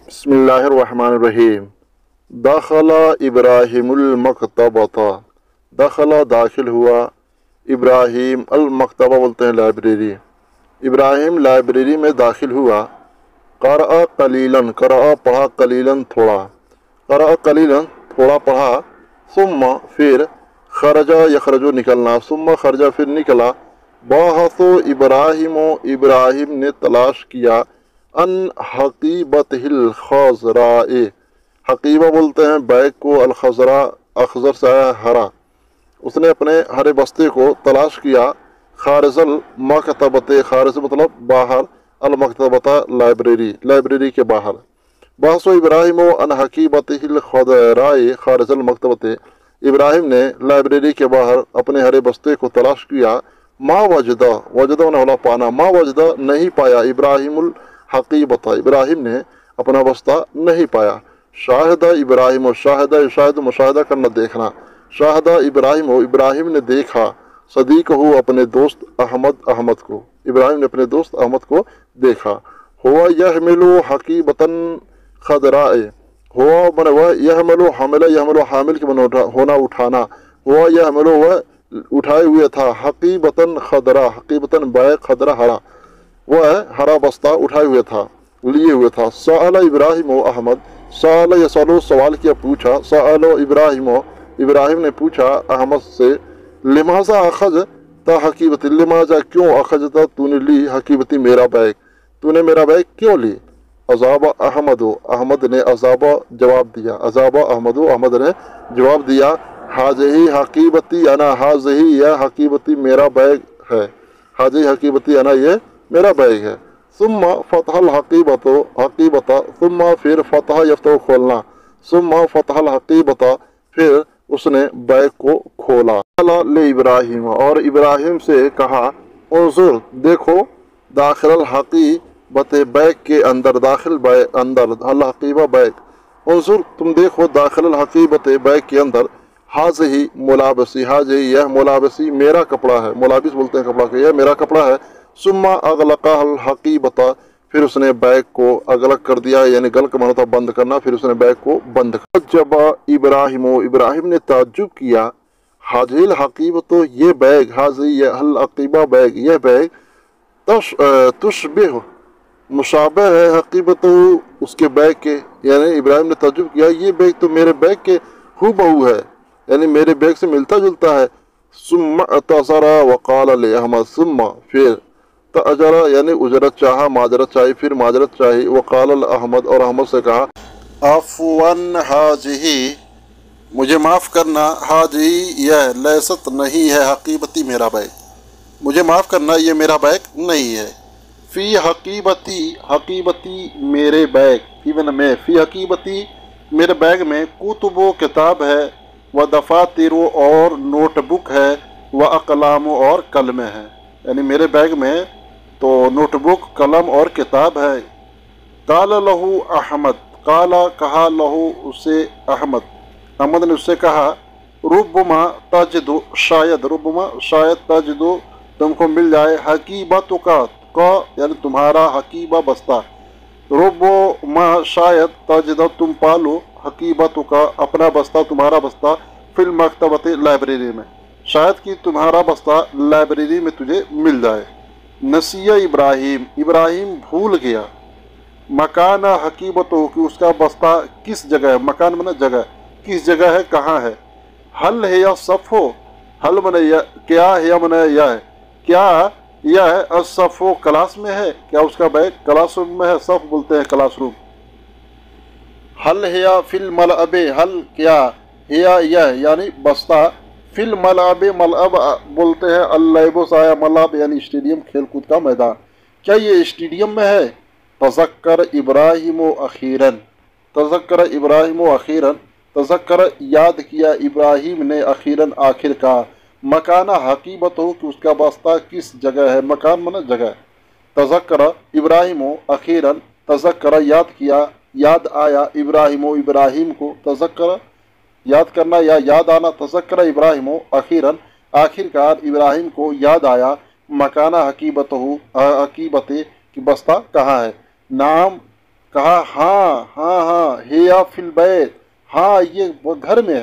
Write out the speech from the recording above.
بسم اللہ الرحمن الرحیم۔ دخل ابراہیم المکتبۃ، دخل داخل ہوا، ابراہیم المکتبہ بولتے ہیں لائبریری، ابراہیم لائبریری میں داخل ہوا۔ قرأ قلیلاً، قرأ پڑھا، قلیلاً تھوڑا، قرأ قلیلاً تھوڑا پڑھا، ثم پھر، خرج یخرج نکلنا، ثم خرج پھر نکلا، بحث ابراہیم ابراہیم نے تلاش کیا، ان حقیبتہ الخضراء، حقیبہ بولتے ہیں بیگ کو، الخضراء اخضر سے ہرا، اس نے اپنے ہرے بستے کو تلاش کیا، خارج المکتبۃ، خارج مطلب باہر، المکتبۃ لائبریری، لائبریری کے باہر، بحث ابراہیم ان حقیبتہ الخضراء خارج المکتبۃ، ابراہیم نے لائبریری کے باہر اپنے ہرے بستے کو تلاش کیا، ما وجدہ، وجدہ نہ پانا، ما وجدہ نہیں پایا، ابراہیم الحقیبۃ، ابراہیم نے اپنا بستہ نہیں پایا، شاہدہ ابراہیم، شاہدہ شاہد مشاہدہ کرنا دیکھنا، شاہدہ ابراہیم ابراہیم نے دیکھا، صدیق ہو اپنے دوست احمد، احمد کو، ابراہیم نے اپنے دوست احمد کو دیکھا، ہوا یحمل حقیبتاً خضراء، ہوا من وہ یحمل حاملہ، یحمل حامل کے من ہونا اٹھانا، ہوا یحمل وہ اٹھائے ہوئے تھا، حقیبتاً خضراء، حقیبتاً بیگ خضرا ہرا، وہ ہرا بستہ اٹھائے ہوئے تھا، لیے ہوئے تھا، سأل ابراہیم و احمد، سأل یسألو سوال کیا پوچھا، سأل ابراہیم ابراہیم نے پوچھا احمد سے، لماذا اخذت حقیبتی، لماذا کیوں اخذت تو نے لی حقیبتی میرا بیگ، تو نے میرا بیگ کیوں لی، اجاب احمد، احمد نے اجاب جواب دیا، اجاب احمد، احمد نے جواب دیا، حاضہی حقیبتی انا، حاضہی یہ حقیبتی میرا بیگ ہے، حاضہی حقیبتی انا یہ میرا بیگ ہے، ثم فتح الحقیبت، حقیبت، ثم پھر فتح یفتح کھولنا، ثم فتح الحقیبت پھر اس نے بیگ کو کھولا، قال ابراہیم، اور ابراہیم سے کہا، انظر دیکھو، داخل الحقیبت بیگ کے اندر، داخل بیگ اندر، الحقیبہ بیگ، انظر تم دیکھو، داخل الحقیبت بیگ کے اندر، حاضہی ملابسی، حاضہی یہ ملابسی میرا کپڑا ہے، ملابس بولتے ہیں کپڑا کہ یہ میرا کپڑا ہے، ثم اغلق الحقیبۃ پھر اس نے بیگ کو اغلق کر دیا، یعنی غلق مانا تھا بند کرنا، پھر اس نے بیگ کو بند کر، جب ابراہیم ابراہیم نے تعجب کیا، حاضی الحقیبۃ یہ بیگ، حاضی یہ الحقیبہ بیگ، یہ بیگ، تشبہ مشابہ ہے، حقیبت اس کے بیگ کے، یعنی ابراہیم نے تعجب کیا یہ بیگ تو میرے بیگ کے ہو بہو ہے، یعنی میرے بیگ سے ملتا جلتا ہے، ثم اعتذر وقال لاحمد، ثم پھر تاجر یعنی اجرت چاہا، معذرت چاہی، پھر معذرت چاہی، وقال احمد اور احمد سے کہا، عفواً حاضہی مجھے معاف کرنا، حاضہی یہ لیست نہیں ہے، حقیبتی میرا بیگ، مجھے معاف کرنا یہ میرا بیگ نہیں ہے، فی حقیبتی حقیبتی میرے بیگ، فی میں، فی حقیبتی میرے بیگ میں کتب و کتاب ہے، و دفاتر اور نوٹ بک ہے، و اقلام اور قلمیں ہیں، یعنی میرے بیگ میں تو نوٹ بک، قلم اور کتاب ہے، قال لہو احمد، قال کہا لہو اسے احمد، احمد نے اس سے کہا، ربما تجد شاید، ربما شاید تجد تم کو مل جائے، حقیبت کا یعنی تمہارا حقیبہ بستہ، ربما شاید تجد تم پالو، حقیبت کا اپنا بستہ، تمہارا بستہ، فی المکتبۃ لائبریری میں، شاید کہ تمہارا بستہ لائبریری میں تجھے مل جائے، نسیہ ابراہیم، ابراہیم بھول گیا، مکان حقیبت ہو کہ اس کا بستہ کس جگہ ہے، مکان منا جگہ، کس جگہ ہے، کہاں ہے، حل ہے یا صف ہو، حل منا کیا ہے، منا یا ہے، کیا یہ ہے، الصف کلاس میں ہے، کیا اس کا بیگ کلاس روم میں ہے، صف بولتے ہیں کلاس روم، حل ہے یا فی الملعب، حل کیا ہے یہ یعنی بستہ، فی الملعب، ملعب بولتے ہیں اللعب سایہ، ملعب یعنی اسٹیڈیم، کھیل کود کا میدان، کیا یہ اسٹیڈیم میں ہے، تذکر ابراہیم اخیراً، تذکر ابراہیم اخیراً، تذکر یاد کیا ابراہیم نے، اخیراً آخر کا، مکانہ حقیبت ہو کہ اس کا بستہ کس جگہ ہے، مکان منا جگہ، تذکر ابراہیم اخیراً، تذکر یاد کیا، یاد آیا، ابراہیم ابراہیم کو، تذکر یاد کرنا یا یاد آنا، تذکر ابراہیم اخیراً آخر کار ابراہیم کو یاد آیا، مکانہ حقیبت ہو حقیبت کی بستہ کہاں ہے، نام کہا، ہاں یا فی البیت، ہاں یہ وہ گھر میں ہے۔